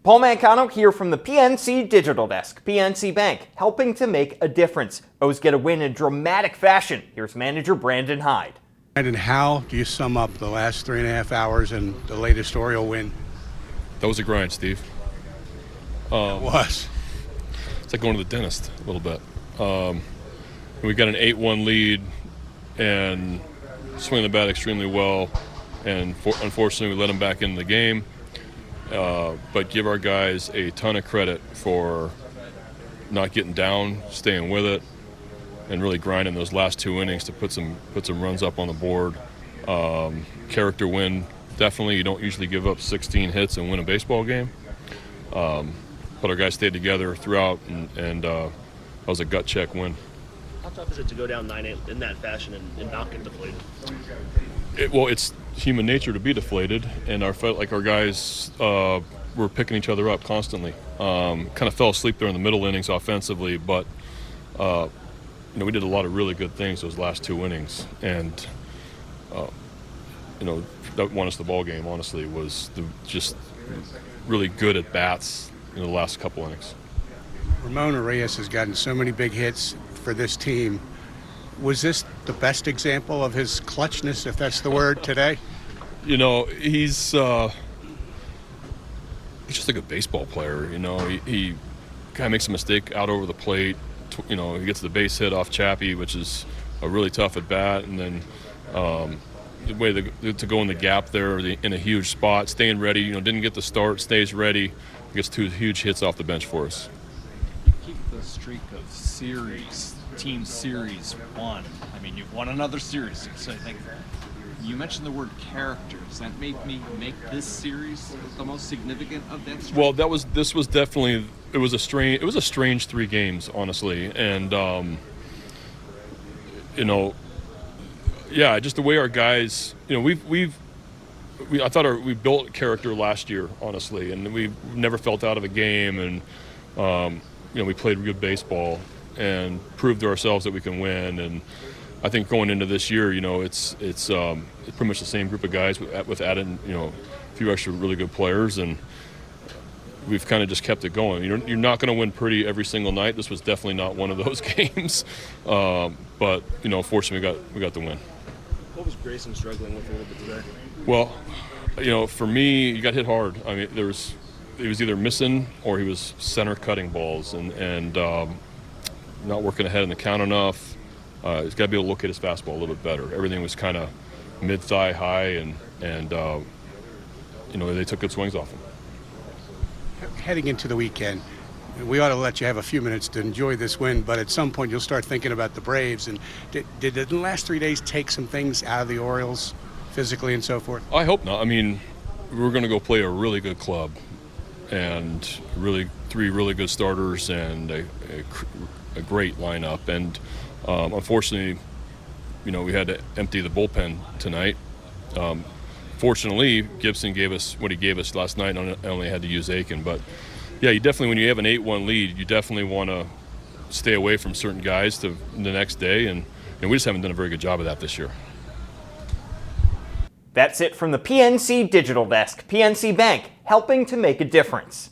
Paul Mancano here from the PNC Digital Desk. PNC Bank, helping to make a difference. O's get a win in dramatic fashion. Here's manager Brandon Hyde. And how do you sum up the last 3.5 hours and the latest Oriole win? That was a grind, Steve. It was. It's like going to the dentist a little bit. We got an 8-1 lead and swing the bat extremely well, and unfortunately we let them back into the game. But give our guys a ton of credit for not getting down, staying with it, and really grinding those last 2 innings to put some runs up on the board. Character win. Definitely, you don't usually give up 16 hits and win a baseball game. But our guys stayed together throughout, and that was a gut check win. How tough is it to go down 9-8 in that fashion and not get deflated? Well, it's human nature to be deflated, and our guys were picking each other up constantly. Kind of fell asleep there in the middle innings offensively, but we did a lot of really good things those last 2 innings, and that won us the ball game. Honestly, was just really good at bats in the last couple innings. Ramon Arias has gotten so many big hits for this team. Was this the best example of his clutchness, if that's the word, today? He's just a good baseball player. He kind of makes a mistake out over the plate. He gets the base hit off Chappie, which is a really tough at bat, and then the way to go in the gap there in a huge spot, staying ready. Didn't get the start, stays ready, gets 2 huge hits off the bench for us. You keep the streak of team series won. I mean, you've won another series, so I think you mentioned the word character. Does that make this series the most significant of that streak? Well, this was definitely it was a strange 3 games, honestly, and just the way our guys, I thought we built character last year, honestly, and we never felt out of a game, and we played good baseball and proved to ourselves that we can win. And I think going into this year, it's pretty much the same group of guys with adding a few extra really good players, and we've kind of just kept it going. You're not going to win pretty every single night. This was definitely not one of those games, but fortunately we got the win. What was Grayson struggling with a little bit today? Well, for me, you got hit hard. I mean, he was either missing or he was center cutting balls and not working ahead in the count enough. He's got to be able to look at his fastball a little bit better. Everything was kind of mid-thigh high, and they took good swings off him. Heading into the weekend, we ought to let you have a few minutes to enjoy this win, but at some point you'll start thinking about the Braves. And did the last 3 days take some things out of the Orioles physically and so forth? I hope not. I mean, we're going to go play a really good club and 3 really good starters and a great lineup. And unfortunately, we had to empty the bullpen tonight. Fortunately, Gibson gave us what he gave us last night, and I only had to use Aiken. But, yeah, you definitely, when you have an 8-1 lead, you definitely want to stay away from certain guys to the next day, and we just haven't done a very good job of that this year. That's it from the PNC Digital Desk. PNC Bank, helping to make a difference.